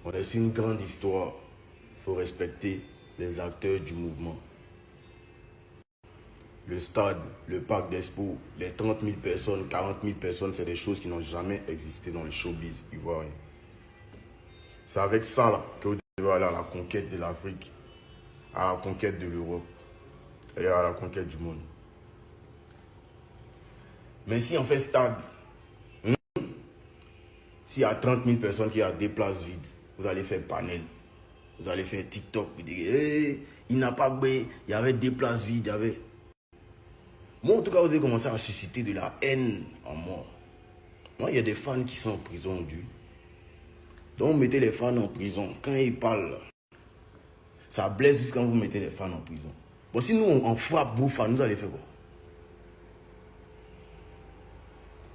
On est sur une grande histoire. Il faut respecter les acteurs du mouvement. Le stade, le parc d'Expo, les 30 000 personnes, 40 000 personnes, c'est des choses qui n'ont jamais existé dans le showbiz ivoirien. C'est avec ça là, que vous devez aller à la conquête de l'Afrique, à la conquête de l'Europe et à la conquête du monde. Mais si on fait stade, s'il y a 30 000 personnes qui ont des places vides, vous allez faire panel, vous allez faire TikTok, vous direz, hey, il n'a pas gagné, il y avait des places vides, il y avait... Moi, en tout cas, vous avez commencé à susciter de la haine en moi. Moi, il y a des fans qui sont en prison aujourd'hui. Donc, vous mettez les fans en prison. Quand ils parlent, ça blesse juste quand vous mettez les fans en prison. Bon, si nous, on frappe vos fans, vous allez faire quoi?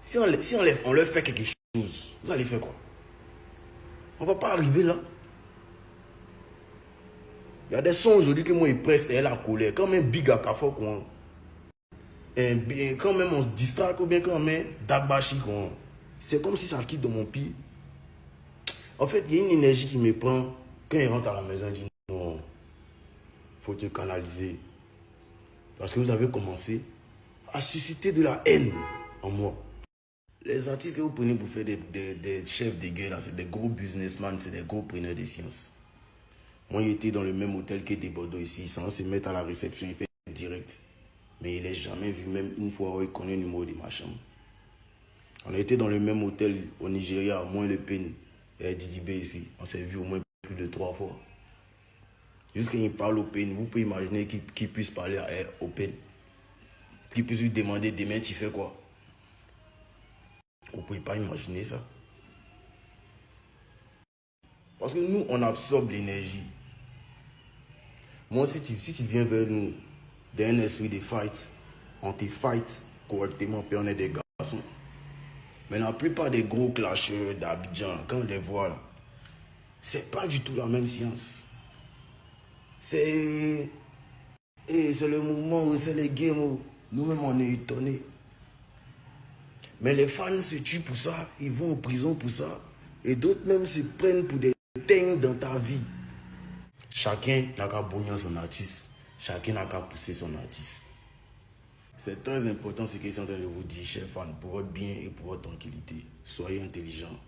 Si on leur fait quelque chose, vous allez faire quoi? On ne va pas arriver là. Il y a des sons aujourd'hui que moi, ils pressent et la colère. Quand même, Big à Kafo, quoi. Quand même on se distrait ou bien quand même Dagbashi, c'est comme si ça quitte de mon pied. En fait, il y a une énergie qui me prend quand il rentre à la maison. Il dit non, faut te canaliser. Parce que vous avez commencé à susciter de la haine en moi. Les artistes que vous prenez pour faire des chefs de guerre, c'est des gros businessmen, c'est des gros preneurs de sciences. Moi, il était dans le même hôtel que des Bordeaux ici, sans se mettre à la réception, il fait direct. Mais il n'est jamais vu, même une fois où il connaît le numéro de ma chambre. On a été dans le même hôtel au Nigeria, moins le PEN et Didi B ici. On s'est vu au moins plus de 3 fois. Juste quand il parle au PEN, vous pouvez imaginer qu'il puisse parler au PEN. Qu'il puisse lui demander demain tu fais quoi. Vous ne pouvez pas imaginer ça. Parce que nous, on absorbe l'énergie. Moi, si tu viens vers nous d'un esprit de fight, on te fight correctement, puis on est des garçons. Mais la plupart des gros clasheurs d'Abidjan, quand on les voit là, c'est pas du tout la même science. C'est le mouvement, c'est les games. Nous-mêmes, on est étonnés. Mais les fans se tuent pour ça, ils vont en prison pour ça. Et d'autres même se prennent pour des teignes dans ta vie. Chacun n'a qu'à bouillir son artiste. Chacun n'a qu'à pousser son artiste. C'est très important ce qu'ils sont en train de vous dire, chers fans, pour votre bien et pour votre tranquillité. Soyez intelligents.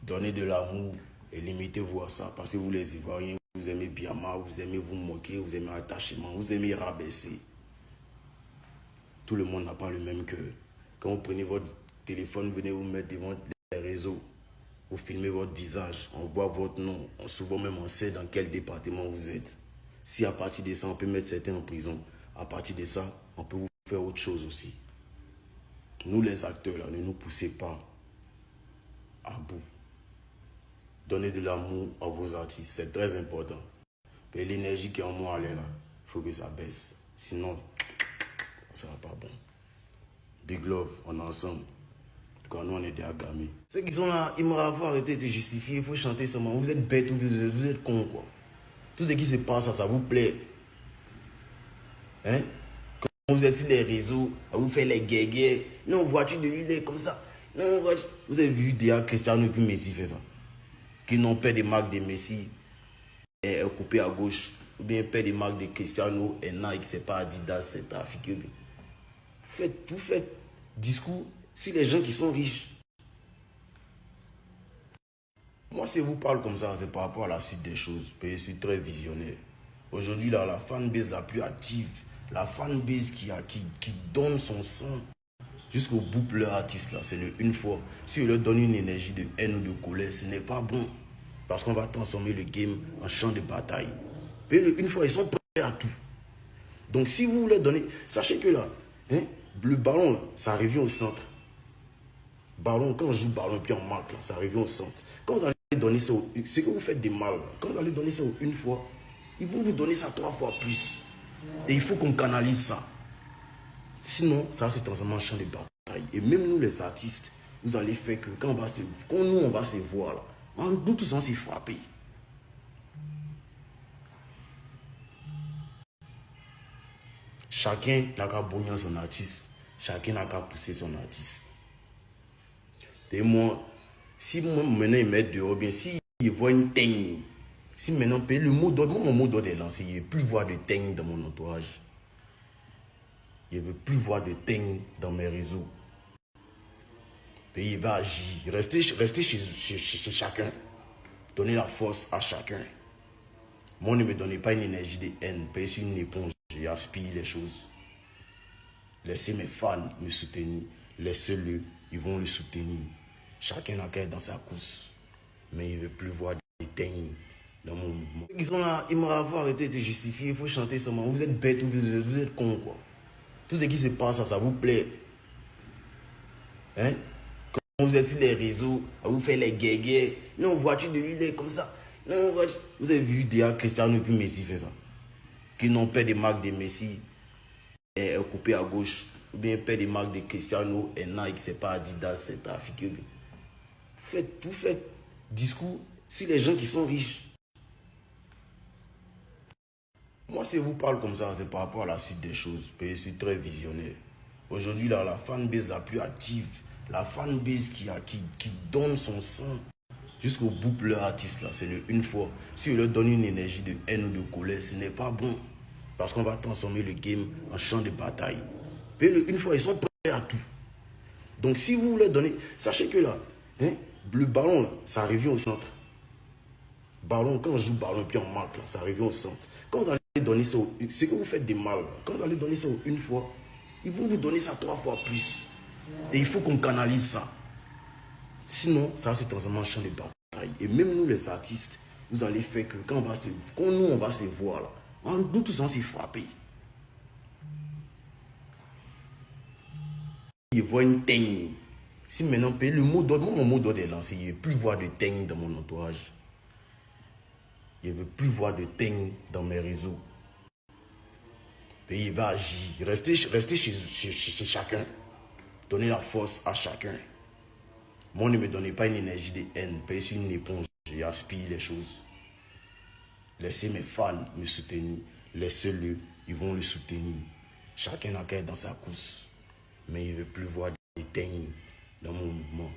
Donnez de l'amour et limitez-vous à ça. Parce que vous les Ivoiriens, vous aimez Biama, vous aimez vous moquer, vous aimez attachement, vous aimez rabaisser. Tout le monde n'a pas le même cœur. Quand vous prenez votre téléphone, venez vous mettre devant les réseaux. Vous filmez votre visage, on voit votre nom. Souvent même on sait dans quel département vous êtes. Si à partir de ça, on peut mettre certains en prison, à partir de ça, on peut vous faire autre chose aussi. Nous les acteurs, là, ne nous poussez pas à bout. Donnez de l'amour à vos artistes, c'est très important. Et l'énergie qui est en moi, elle est là. Il faut que ça baisse. Sinon, ça va pas bon. Big love, on est ensemble. Quand nous on est des agamés. Ceux qui sont là, ils m'auraient arrêté de justifier, il faut chanter seulement. Vous êtes bêtes ou vous êtes cons, quoi. Tout ce qui se passe, ça vous plaît. Hein? Quand vous êtes sur les réseaux, vous faites les guégués. Non, voiture de l'huile comme ça. Non, voiture. Vous avez vu déjà Cristiano et puis Messi fait ça. Qui n'ont pas des marques de Messi et coupé à gauche. Ou bien pas des marques de Cristiano et Nike, c'est pas Adidas, c'est pas Afrique. Vous faites discours sur les gens qui sont riches. Moi, si je vous parle comme ça, c'est par rapport à la suite des choses. Je suis très visionnaire. Aujourd'hui, la fanbase la plus active, la fanbase qui donne son sang jusqu'au bout pour leur artiste, là, c'est le une fois. Si on leur donne une énergie de haine ou de colère, ce n'est pas bon. Parce qu'on va transformer le game en champ de bataille. Et le une fois, ils sont prêts à tout. Donc, si vous leur donnez, sachez que là, hein, le ballon, là, ça revient au centre. Ballon, quand on joue ballon, puis on marque, là, ça revient au centre. Quand vous allez donner ça, c'est que vous faites des mal. Là. Quand vous allez donner ça une fois, ils vont vous donner ça 3 fois plus. Et il faut qu'on canalise ça. Sinon, ça se transforme en champ de bataille. Et même nous, les artistes, vous allez faire que quand on va se voir, là, nous tous on s'est frappés. Chacun n'a qu'à bouillir son artiste. Chacun n'a qu'à pousser son artiste. Et moi, si moi maintenant ils mettent dehors, bien si Il voit une teigne. Si maintenant, le mot d'ordre, mon mot d'ordre est lancé, il ne veut plus voir de teigne dans mon entourage. Il ne veut plus voir de teigne dans mes réseaux. Et il va agir. Rester chez chacun. Donner la force à chacun. Moi, ne me donnez pas une énergie de haine. Payer sur une éponge. Et aspire les choses. Laissez mes fans me soutenir. Laissez-le. Ils vont le soutenir. Chacun a qu'à être dans sa course. Mais il ne veut plus voir des teignes dans mon mouvement. Ils sont là, ils m'ont arrêté de justifier. Il faut chanter seulement. Vous êtes bête ou vous êtes con, quoi. Tout ce qui se passe, ça vous plaît. Hein? Quand vous êtes sur les réseaux, vous faites les guégués. Non, voiture de lui, il est comme ça. Non, voiture. Vous avez vu déjà Cristiano et puis Messi fait ça. Qui n'ont pas des marques de Messi coupées à gauche. Ou bien pas des marques de Cristiano et Nike, c'est pas Adidas, c'est pas Afrique. Vous faites discours sur les gens qui sont riches. Moi, si je vous parle comme ça, c'est par rapport à la suite des choses. Je suis très visionnaire. Aujourd'hui, la fanbase la plus active, la fanbase qui donne son sang jusqu'au bout pour leur artiste, là, c'est le une fois. Si on leur donne une énergie de haine ou de colère, ce n'est pas bon. Parce qu'on va transformer le game en champ de bataille. Et le une fois, ils sont prêts à tout. Donc, si vous leur donnez, sachez que là, hein, le ballon, là, ça revient au centre. Ballon, quand on joue ballon, puis on marque, là, ça revient au centre. Quand vous allez donner ça, c'est que vous faites des mal. Quand vous allez donner ça une fois, ils vont vous donner ça 3 fois plus. Et il faut qu'on canalise ça. Sinon, ça va se transformer en champ de bataille. Et même nous, les artistes, vous allez faire que quand on va se voir, là, nous tous, on s'est frappés. Il voit une teigne. Si maintenant, le mot d'ordre, mon mot d'ordre est lancé, il ne veut plus voir de teigne dans mon entourage. Il ne veut plus voir de teigne dans mes réseaux. Et il va agir. Rester chez chacun. Donner la force à chacun. Moi, ne me donnez pas une énergie de haine. Payer sur une éponge et aspire les choses. Laissez mes fans me soutenir. Laissez-le. Ils vont le soutenir. Chacun a qu'à être dans sa course. Mais il ne veut plus voir des teignes dans mon mouvement.